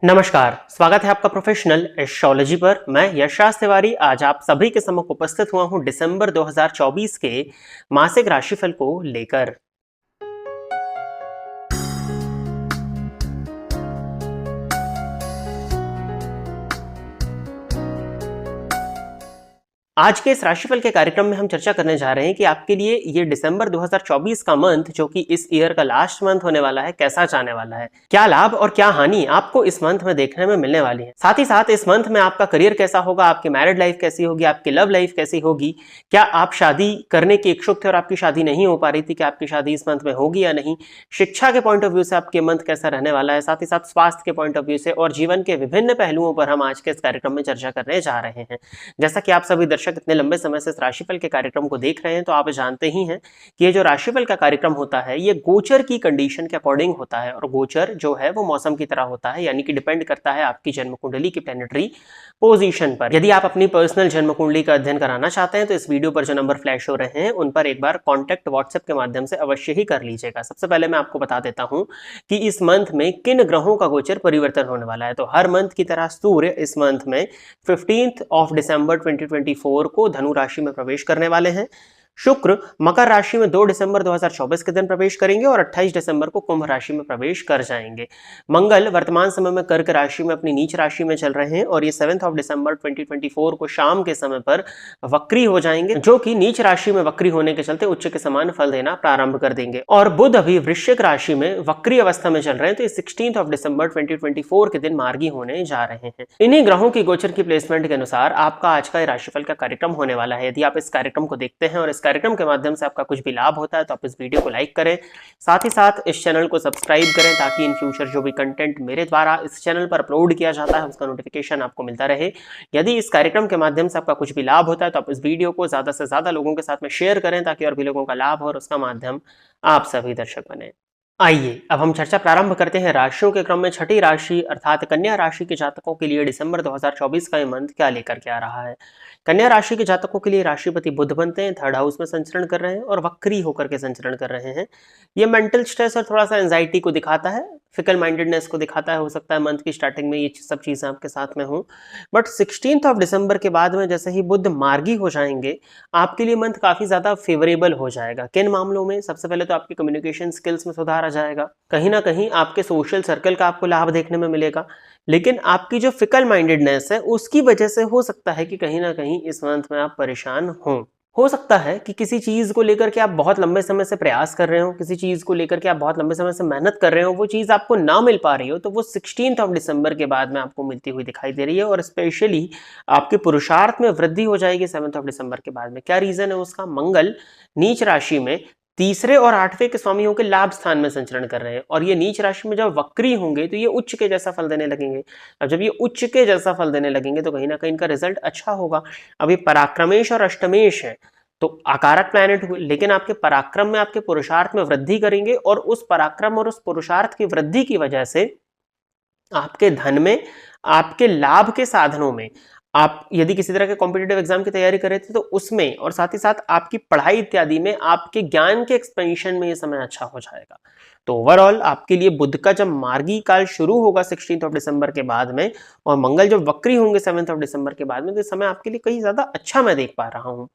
नमस्कार, स्वागत है आपका प्रोफेशनल एस्ट्रोलॉजी पर। मैं यशराज तिवारी आज आप सभी के सम्मुख उपस्थित हुआ हूं दिसंबर 2024 के मासिक राशिफल को लेकर। आज के इस राशिफल के कार्यक्रम में हम चर्चा करने जा रहे हैं कि आपके लिए ये दिसंबर 2024 का मंथ, जो कि इस ईयर का लास्ट मंथ होने वाला है, कैसा जाने वाला है, क्या लाभ और क्या हानि आपको इस मंथ में देखने में मिलने वाली है। साथ ही साथ इस मंथ में आपका करियर कैसा होगा, आपकी मैरिड लाइफ कैसी होगी, आपकी लव लाइफ कैसी होगी, क्या आप शादी करने के इच्छुक थे और आपकी शादी नहीं हो पा रही थी, क्या आपकी शादी इस मंथ में होगी या नहीं, शिक्षा के पॉइंट ऑफ व्यू से आपके मंथ कैसा रहने वाला है, साथ ही साथ स्वास्थ्य के पॉइंट ऑफ व्यू से और जीवन के विभिन्न पहलुओं पर हम आज के इस कार्यक्रम में चर्चा करने जा रहे हैं। जैसा कि आप सभी दर्शक इतने लंबे समय से इस राशिफल के कार्यक्रम को देख रहे हैं, तो आप जानते ही हैं कि ये जो राशिफल का कार्यक्रम होता है ये गोचर की कंडीशन के अकॉर्डिंग होता है। और गोचर जो है वो मौसम की तरह होता है, यानी कि डिपेंड करता है आपकी जन्म कुंडली की प्लैनेटरी पोजीशन पर। यदि आप अपनी पर्सनल जन्म कुंडली का अध्ययन कराना चाहते हैं तो इस वीडियो पर जो नंबर फ्लैश हो रहे हैं उन पर एक बार कॉन्टैक्ट व्हाट्सएप के माध्यम से अवश्य ही कर लीजिएगा। सबसे पहले मैं आपको बता देता हूं कि इस मंथ में किन ग्रहों का गोचर परिवर्तन होने वाला है। तो हर मंथ की तरह सूर्य इस मंथ में 15 दिसंबर 2024 को धनु राशि में प्रवेश करने वाले हैं। शुक्र मकर राशि में 2 दिसंबर 2024 के दिन प्रवेश करेंगे और 28 दिसंबर को कुंभ राशि में प्रवेश कर जाएंगे। मंगल वर्तमान समय में कर्क राशि में अपनी नीच राशि में चल रहे हैं और ये 7 दिसंबर 2024 को शाम के समय पर वक्री हो जाएंगे, जो कि नीच राशि में वक्री होने के चलते उच्च के समान फल देना प्रारंभ कर देंगे। और बुध अभी वृश्चिक राशि में वक्री अवस्था में चल रहे हैं, तो 16 दिसंबर 2024 के दिन मार्गी होने जा रहे हैं। इन्हीं ग्रहों की गोचर की प्लेसमेंट के अनुसार आपका आज का राशिफल का कार्यक्रम होने वाला है। यदि आप इस कार्यक्रम को देखते हैं और इस कार्यक्रम के माध्यम से आपका कुछ भी लाभ होता है तो आप इस वीडियो को लाइक करें, साथ ही साथ इस चैनल को सब्सक्राइब करें ताकि इन फ्यूचर जो भी कंटेंट मेरे द्वारा इस चैनल पर अपलोड किया जाता है उसका नोटिफिकेशन आपको मिलता रहे। यदि इस कार्यक्रम के माध्यम से आपका कुछ भी लाभ होता है तो आप इस वीडियो को ज्यादा से ज्यादा लोगों के साथ में शेयर करें ताकि और भी लोगों का लाभ हो और उसका माध्यम आप सभी दर्शक बने। आइए अब हम चर्चा प्रारंभ करते हैं राशियों के क्रम में। छठी राशि अर्थात कन्या राशि के जातकों के लिए दिसंबर 2024 का ये मंथ क्या लेकर के आ रहा है। कन्या राशि के जातकों के लिए राशिपति बुध बनते हैं, 3rd हाउस में संचरण कर रहे हैं और वक्री होकर के संचरण कर रहे हैं। ये मेंटल स्ट्रेस और थोड़ा सा एंजाइटी को दिखाता है, फिकल माइंडेडनेस को दिखाता है। हो सकता है मंथ की स्टार्टिंग में ये सब चीजें आपके साथ में हो, बट 16 दिसंबर के बाद में जैसे ही बुध मार्गी हो जाएंगे आपके लिए मंथ काफी ज्यादा फेवरेबल हो जाएगा। किन मामलों में? सबसे पहले तो आपकी कम्युनिकेशन स्किल्स में सुधार आ जाएगा, कहीं ना कहीं आपके सोशल सर्कल का आपको लाभ देखने में मिलेगा। लेकिन आपकी जो फिकल माइंडेडनेस है उसकी वजह से हो सकता है कि कहीं ना कहीं इस मंथ में आप परेशान हो सकता है कि किसी चीज को लेकर के आप बहुत लंबे समय से प्रयास कर रहे हो, किसी चीज को लेकर के आप बहुत लंबे समय से मेहनत कर रहे हो, वो चीज आपको ना मिल पा रही हो, तो वो 16 दिसंबर के बाद में आपको मिलती हुई दिखाई दे रही है। और स्पेशली आपके पुरुषार्थ में वृद्धि हो जाएगी 7 दिसंबर के बाद में। क्या रीजन है उसका? मंगल नीच राशि में 3रे और 8वें के स्वामियों के लाभ स्थान में संचरण कर रहे हैं और ये नीच राशि में जब वक्री होंगे तो ये उच्च के जैसा फल देने लगेंगे। अब जब ये उच्च के जैसा फल देने लगेंगे तो कहीं ना कहीं इनका रिजल्ट अच्छा होगा। अब ये पराक्रमेश और अष्टमेश है तो आकारक प्लैनेट हुए, लेकिन आपके पराक्रम में आपके पुरुषार्थ में वृद्धि करेंगे और उस पराक्रम और उस पुरुषार्थ की वृद्धि की वजह से आपके धन में, आपके लाभ के साधनों में, आप यदि किसी तरह के कॉम्पिटिटिव एग्जाम की तैयारी कर रहे थे तो उसमें, और साथ ही साथ आपकी पढ़ाई इत्यादि में, आपके ज्ञान के एक्सपेंशन में ये समय अच्छा हो जाएगा। तो ओवरऑल आपके लिए बुध का जब मार्गी काल शुरू होगा 16 दिसंबर के बाद में और मंगल जब वक्री होंगे 7 दिसंबर के बाद में, तो समय आपके लिए कहीं ज्यादा अच्छा मैं देख पा रहा हूं।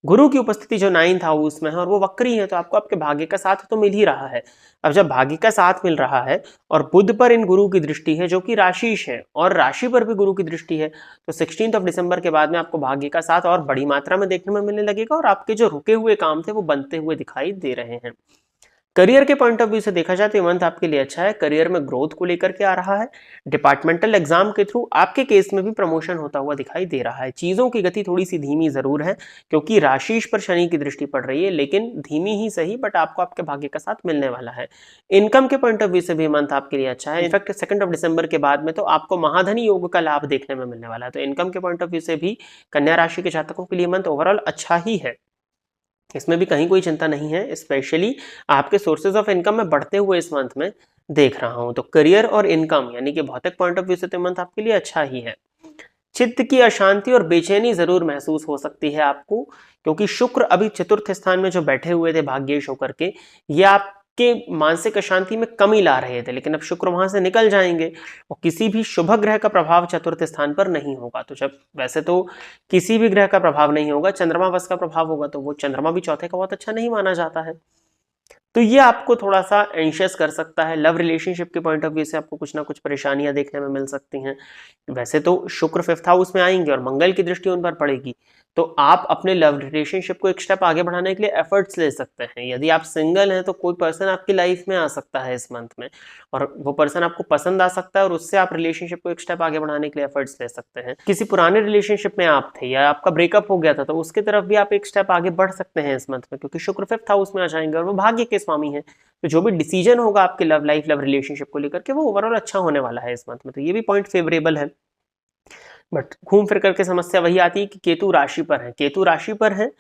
गुरु की उपस्थिति जो 9th हाउस में है और वो वक्री है, तो आपको आपके भाग्य का साथ तो मिल ही रहा है। अब जब भाग्य का साथ मिल रहा है और बुध पर इन गुरु की दृष्टि है जो कि राशिश है और राशि पर भी गुरु की दृष्टि है, तो 16 दिसंबर के बाद में आपको भाग्य का साथ और बड़ी मात्रा में देखने में मिलने लगेगा और आपके जो रुके हुए काम थे वो बनते हुए दिखाई दे रहे हैं। करियर के पॉइंट ऑफ व्यू से देखा जाए तो ये मंथ आपके लिए अच्छा है। करियर में ग्रोथ को लेकर के आ रहा है। डिपार्टमेंटल एग्जाम के थ्रू आपके केस में भी प्रमोशन होता हुआ दिखाई दे रहा है। चीजों की गति थोड़ी सी धीमी जरूर है क्योंकि राशिश पर शनि की दृष्टि पड़ रही है, लेकिन धीमी ही सही, बट आपको आपके भाग्य का साथ मिलने वाला है। इनकम के पॉइंट ऑफ व्यू से भी मंथ आपके लिए अच्छा है। इनफैक्ट 2 दिसंबर के बाद में तो आपको महाधनी योग का लाभ देखने में मिलने वाला है। तो इनकम के पॉइंट ऑफ व्यू से भी कन्या राशि के जातकों के लिए मंथ ओवरऑल अच्छा ही है, इसमें भी कहीं कोई चिंता नहीं है। स्पेशली आपके सोर्सेज ऑफ इनकम में बढ़ते हुए इस मंथ में देख रहा हूं। तो करियर और इनकम यानी कि भौतिक पॉइंट ऑफ व्यू से तो मंथ आपके लिए अच्छा ही है। चित्त की अशांति और बेचैनी जरूर महसूस हो सकती है आपको, क्योंकि शुक्र अभी चतुर्थ स्थान में जो बैठे हुए थे भाग्येश होकर के, ये आप आपके मानसिक अशांति में कमी ला रहे थे, लेकिन अब शुक्र वहां से निकल जाएंगे और किसी भी शुभ ग्रह का प्रभाव चतुर्थ स्थान पर नहीं होगा। तो जब वैसे तो किसी भी ग्रह का प्रभाव नहीं होगा, चंद्रमा बस का प्रभाव होगा, तो वो चंद्रमा भी चौथे का बहुत अच्छा नहीं माना जाता है। तो ये आपको थोड़ा सा एंशियस कर सकता है। लव रिलेशनशिप के पॉइंट ऑफ व्यू से आपको कुछ ना कुछ परेशानियां देखने में मिल सकती हैं। वैसे तो शुक्र 5th हाउस में आएंगे और मंगल की दृष्टि उन पर पड़ेगी, तो आप अपने लव रिलेशनशिप को एक स्टेप आगे बढ़ाने के लिए एफर्ट्स ले सकते हैं। यदि आप सिंगल हैं तो कोई पर्सन आपकी लाइफ में आ सकता है इस मंथ में, और वो पर्सन आपको पसंद आ सकता है और उससे आप रिलेशनशिप को एक स्टेप आगे बढ़ाने के लिए एफर्ट्स ले सकते हैं। किसी पुराने रिलेशनशिप में आप थे या आपका ब्रेकअप हो गया था, तो उसकी तरफ भी आप एक स्टेप आगे बढ़ सकते हैं इस मंथ में, क्योंकि शुक्र 5th हाउस में आ जाएंगे और वो भाग्य के स्वामी है। तो जो भी डिसीजन होगा आपके लव लाइफ, लव रिलेशनशिप को लेकर के, वो ओवरऑल अच्छा होने वाला है इस मंथ में। तो ये भी पॉइंट फेवरेबल है। बट घूम फिर करके समस्या वही आती है कि केतु राशि पर है, केतु राशि पर है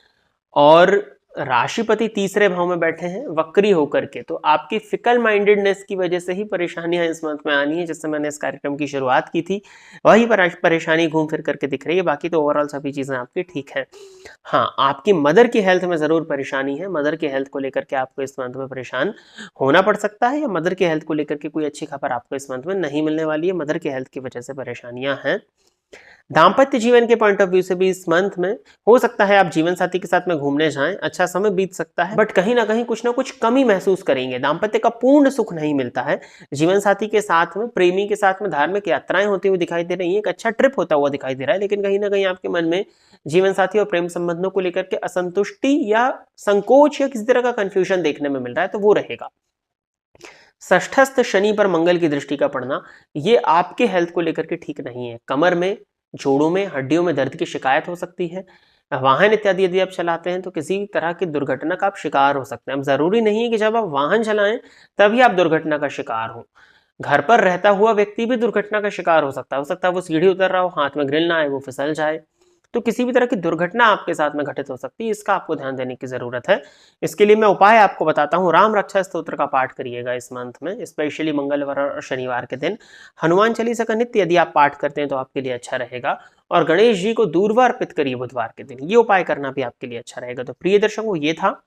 और राशिपति तीसरे भाव में बैठे हैं वक्री होकर के। तो आपकी फिकल माइंडेडनेस की वजह से ही परेशानियां इस मंथ में आनी है। जिससे मैंने इस कार्यक्रम की शुरुआत की थी, वही परेशानी घूम फिर करके दिख रही है। बाकी तो ओवरऑल सभी चीजें आपकी ठीक है। हाँ, आपकी मदर की हेल्थ में जरूर परेशानी है। मदर की हेल्थ को लेकर के आपको इस मंथ में परेशान होना पड़ सकता है, या मदर की हेल्थ को लेकर के कोई अच्छी खबर आपको इस मंथ में नहीं मिलने वाली है। मदर की हेल्थ की वजह से परेशानियां हैं। दाम्पत्य जीवन के पॉइंट ऑफ व्यू से भी इस मंथ में हो सकता है आप जीवन साथी के साथ में घूमने जाएं, अच्छा समय बीत सकता है, बट कहीं ना कहीं कुछ ना कुछ कमी महसूस करेंगे। दाम्पत्य का पूर्ण सुख नहीं मिलता है। जीवन साथी के साथ में, प्रेमी के साथ में धार्मिक यात्राएं होती हुई दिखाई दे रही है, एक अच्छा ट्रिप होता हुआ दिखाई दे रहा है, लेकिन कहीं ना कहीं आपके मन में जीवन साथी और प्रेम संबंधों को लेकर के असंतुष्टि या संकोच या किसी तरह का कंफ्यूजन देखने में मिल रहा है, तो वो रहेगा। षष्ठस्थ शनि पर मंगल की दृष्टि का पड़ना, ये आपके हेल्थ को लेकर के ठीक नहीं है। कमर में, जोड़ों में, हड्डियों में दर्द की शिकायत हो सकती है। वाहन इत्यादि यदि आप चलाते हैं तो किसी तरह की दुर्घटना का आप शिकार हो सकते हैं। अब जरूरी नहीं है कि जब आप वाहन चलाएं तभी आप दुर्घटना का शिकार हो। घर पर रहता हुआ व्यक्ति भी दुर्घटना का शिकार हो सकता है। वो सीढ़ी उतर रहा हो, हाथ में ग्रिल ना आए, वो फिसल जाए, तो किसी भी तरह की दुर्घटना आपके साथ में घटित हो सकती है। इसका आपको ध्यान देने की जरूरत है। इसके लिए मैं उपाय आपको बताता हूँ। राम रक्षा स्तोत्र का पाठ करिएगा इस मंथ में, स्पेशली मंगलवार और शनिवार के दिन। हनुमान चालीसा का नित्य यदि आप पाठ करते हैं तो आपके लिए अच्छा रहेगा। और गणेश जी को दूर्वा अर्पित करिए बुधवार के दिन, ये उपाय करना भी आपके लिए अच्छा रहेगा। तो प्रिय दर्शकों, ये था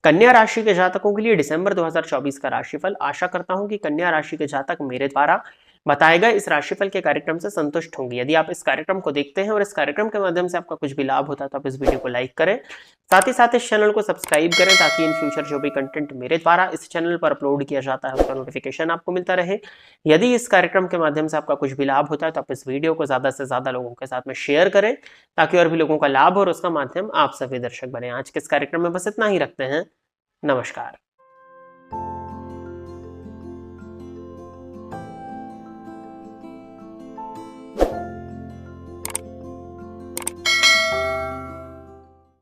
कन्या राशि के जातकों के लिए दिसंबर 2024 का राशिफल। आशा करता हूं कि कन्या राशि के जातक मेरे द्वारा बताए गए इस राशिफल के कार्यक्रम से संतुष्ट होंगे। यदि आप इस कार्यक्रम को देखते हैं और इस कार्यक्रम के माध्यम से आपका कुछ भी लाभ होता है तो आप इस वीडियो को लाइक करें, साथ ही साथ इस चैनल को सब्सक्राइब करें, ताकि इन फ्यूचर जो भी कंटेंट मेरे द्वारा इस चैनल पर अपलोड किया जाता है उसका नोटिफिकेशन आपको मिलता रहे। यदि इस कार्यक्रम के माध्यम से आपका कुछ भी लाभ होता है तो आप इस वीडियो को ज्यादा से ज्यादा लोगों के साथ में शेयर करें, ताकि और भी लोगों का लाभ हो और उसका माध्यम आप सभी दर्शक बने। आज के इस कार्यक्रम में बस इतना ही रखते हैं। नमस्कार।